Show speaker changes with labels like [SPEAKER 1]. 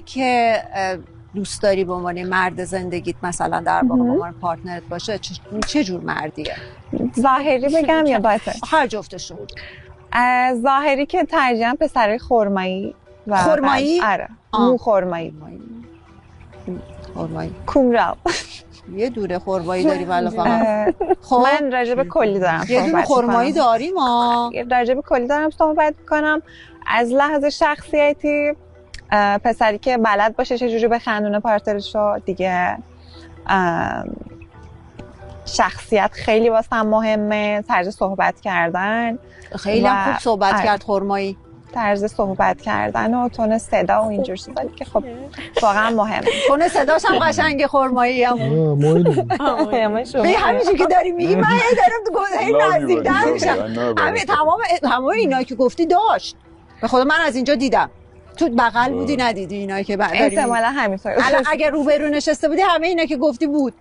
[SPEAKER 1] که دوست داری به عنوان مرد زندگیت مثلا در واقع به عنوان پارتنرت باشه چه جور مردیه؟
[SPEAKER 2] ظاهری بگم یا باطن؟
[SPEAKER 1] هر جفتشون.
[SPEAKER 2] ظاهری که ترجیحاً پسرای خرمایی و
[SPEAKER 1] خرمایی؟
[SPEAKER 2] آره مو خرمایی کومرال.
[SPEAKER 1] یه دوره خرمایی داری ولی فقط
[SPEAKER 2] خب من راجب کلی دارم
[SPEAKER 1] یه دونه خرمایی داریم
[SPEAKER 2] راجب کلی دارم صحبت کنم. از لحاظ شخصیتی پسری که بلد باشه چجوری بخندونه پارتنرشو دیگه. شخصیت خیلی واسم مهمه، طرز صحبت کردن
[SPEAKER 1] خیلی هم خوب صحبت کرد خرمایی،
[SPEAKER 2] طرز صحبت کردن و تون صدا و اینجور چیزا که خب واقعا مهمه.
[SPEAKER 1] تون صداش هم قشنگ خرمایی هم به همینجوری که داری میگی من دارم نزدیک‌تر میشم. همه تمام اینا که گفتی داشت به خدا من از اینجا دیدم. تو بغل بودی ندیدی اینا که داری
[SPEAKER 2] احتمالاً همینطوره.
[SPEAKER 1] اگر روبرو نشسته بودی همه اینا که گفتی بود.